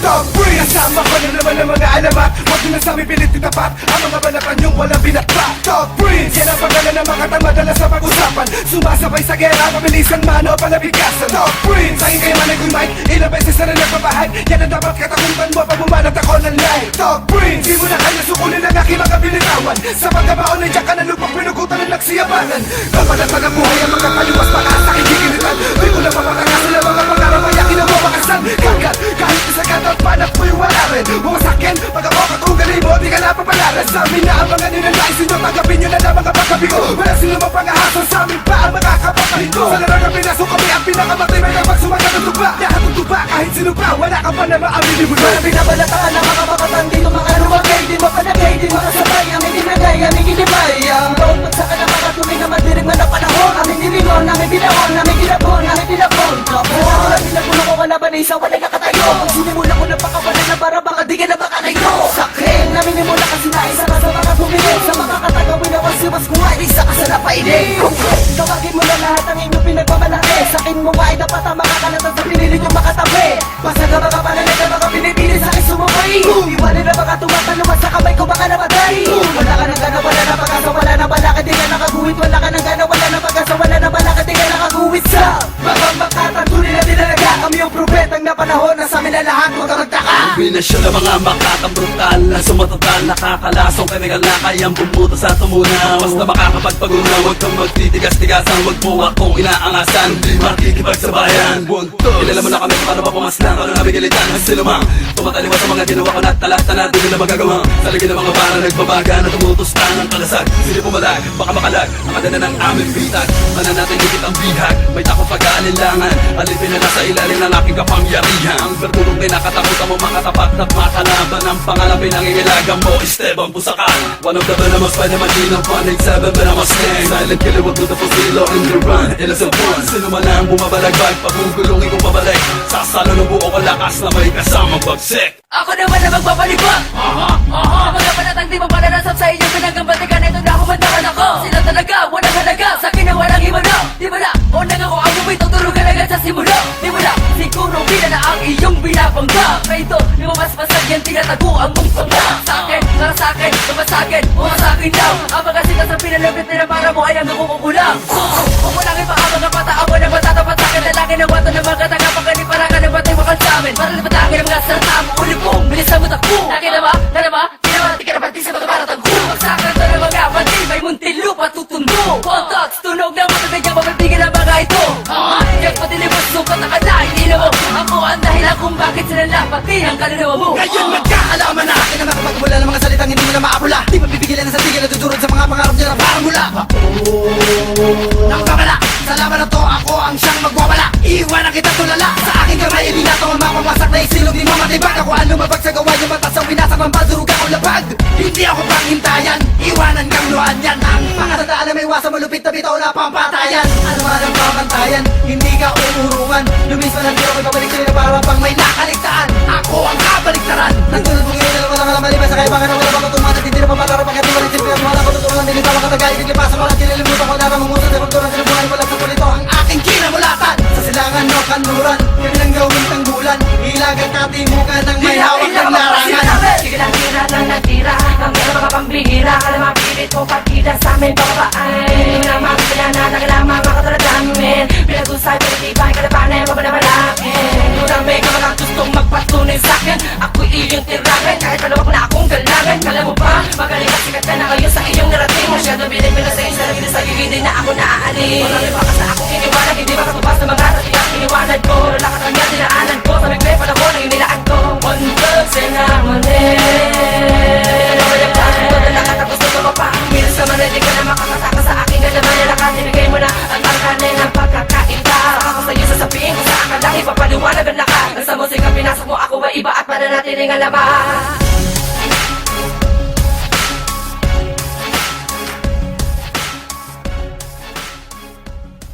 Top 3, kasama ko na naman ang mga alamat. Huwag nyo na sa amin pilit itapat ang mga balakan yung walang binatbat. Top 3, yan ang pangalan ng mga tamadala sa pag-usapan. Sumasabay sa gera, mabilisan man o palabigasan. Top 3, sa'kin kayo man nag-mic, ilang beses na rin nagpapahag. Yan ang dapat katakutan mo pag bumanat ako ng live. Top 3, di mo na kaya sukulin ang aking mga binitawan. Sa pagkabaon nandiyan ka na lupang pinugutan ng nagsiyabangan. Kamalatan ang buhay ang magkakaliwas baka sa kikikinitan. Di ko na mapapakasan ang mga pangarap ay akin ang mabakasan. Kagat, kahit isa kagat panak mo'y wala rin. Bumasakin, pag ako katugali mo, di ka napapalaran. Sa amin na ang mga ninanais nyo, tanggapin nyo na lang mga pagkabigo. Wala sila mapangahasal sa amin pa ang makakapapahin ko. Sa larang ang pinasok kami ang pinakamatay may kapag sumagat ng tuba. Lahat ng tuba, kahit sino pa, wala ka pa na maaminin mo. Walang pinabalataan ang mga kapatan dito mga lumagay. Di mo panagay, di mo kasabay, aming dinagay, aming ginibay. Ang bawat pagsaka ng mga tuloy na madirig man ang panahon. Aming nilingon, aming binahon, aming ginabon, aming binabon. Kapon, pinagulo ko kalaban na isang walang kakatayo. Pag sinimula ko na pakawalan na para baka di ka na makatayo. Sakhin, namin nimula kasi na isa ka sa mga bumili. Sa mga katagawin na wasiwas ko ay isa ka sa napainin. Tawagin mo na lahat ang inyong pinagmamalaki. Sakin mo ay dapat ang makakalatan sa pinili nyo makatabi. Basta ka mga panalig na mga pinipili sa akin sumabay. Iwanin na mga tumatalungan sa kamay ko baka namatay. Wala ka ng gana, wala na pag-asa, wala na balakad, di ka nakaguhit. Wala ka ng gana, wala na pag-asa, wala na balakad, di ka nakaguhit. Sa mga makatan, tunay na dinalaga. Kami yung propetang na panahon na sa amin na lahat huwag ka magtaka. Kombinasyon ng mga makatang brutal na sumatotal, nakakalasong kanigal na kayang bumuto sa tumunaw. Basta makakapagpaguna, huwag kang magtitigas-tigasan. Huwag mo akong inaangasan, di makikipagsabayan. Bunto, kilala mo na kami paano ba pumaslang. Ano na bigilitan ang sinumang tumataliwa sa mga ginawa ko na talata na di nila magagawa. Sa lagi ng mga para nagbabaga na tumutusta ng kalasag. Sili pumalag, baka makalag ang kadana ng aming bitag. Mana natin higit ang bihag, may takot pag-aalilangan. Alipin na nasa ilalim ng aking kapangyarihan. Ang bertulong din nakatakutan mo makatapat at makalaban. Ang pangalan pinangingilagan mo, Esteban Pusakan. One of the venomous Spider-Man, ng 187 venomous gang. Silent killer will do the fusilo in the run. Innocent one, sino man ang bumabalagbag, pagugulungin kong pabalik. Sasalo ng buo ko lakas na may kasamang bagsik. Ako naman na magpapalibag. Sa mga panatang di mo pananasap sa inyong pinagambatikan. Ito na humandakan ako. Sila talaga, walang halaga. Sa akin na walang himala. Di ba na, unang ako ang lumay tutulugan agad sa simula. Di ba na, siguro bila na ang iyong binabangga. Kaya ito, di mo mas masag yan, tinatago ang mong pangga. Sa akin, para sa akin, tumasakin, umasakin daw. Ang mga sila sa pinalapit nila para mo ay ang nakukulang. Kung walang iba ang mga pataawan na matatapat sa akin. Lalaki ng wato ng mga tagapagan ni para ka na batay wakal sa amin. Para libatangin ang mga salita mo ulit. Bilisan mo takbo. Nakinama, di ka na pati sa mga paratang ko. Magsakan to ng mga pati, may muntin lupa tutundo. Kontak, tunog ng matagay niya, mapipigil ang mga ito. Kaya pati libas sukat ang kala, hindi na mo. Ako ang dahilan kung bakit sila lapati ang kalinawa mo. Ngayon magkaalaman na akin na makapagmula ng mga salitang hindi mo na maapula. Di mapipigilan na sa tigil na tuturod sa mga pangarap niya na parang mula. Nakabala, sa laban na to ako ang siyang magwawala. Iwanan kita tulala, sa aking kamay hindi na to ang mapamasak na isilog di mamatibag. Ako ang lumabag sa gawa yung matas ang winasak ng badurug ako labag. Hindi ako panghintayan, iwanan kang luhan yan. Ang mga tandaan na may iwasan malupit na bitaw na pampatayan. Ano man ang pamantayan, hindi ka uurungan. Lumis man ang tiro ko'y pabalik sa'yo na para pang may nakaligtaan. Ako ang kabaligtaran. Nagtulad mong ngayon na lang walang alam sa kaibangan na wala bang utuman. At hindi na pamararap ang ating balitin. Pero wala ko tutulungan, nilitaw ang katagay. Iglipasan ko lang kinilimutan ko na ramumusan. Sa pagturan sinubuhan ko lang sa pulito ang aking kinamulatan. Sa silangan no kanluran, kami nang gawin tanggulan. Ilagat katimukan ng may hawak ng larangan. Sige lang tira lang natira. Ang meron mga pambihira. Kalamang pilit ko pagkita sa amin pagpapain. Naman pinanatag lamang mga katulad namin. Pinag-usay, pinag-ibay, kalabanan, mabanamalangin. Nurang may kamalang gustong magpatunay sa'kin. Ako'y iyong tiragan, kahit alam ko na akong galangan. Kala mo ba, magaling at sikat ka na kayo sa iyong narating. Masyado binipila sa isla, naging sa gigid din na ako naaalin. Marami pa ka sa akong iniwanag, hindi makatubas na mga rati ang iniwanag ko. Lakas ang yan, dinaanan ko, sa migray pa na ko, na inilaan ko. One love, sinamunin. Nawalang plano ko na nakatapos na tumapa. Milis ka man, hindi ka na makakasaka sa aking galaman. Lakas, ibigay mo na ang pangkanin ng pagkakaita. Ako sa'yo sasabihin ko sa akin lang, ipapaliwanag ang lakas. Sa musika pinasok mo, ako ay iba at pananatiling alaman.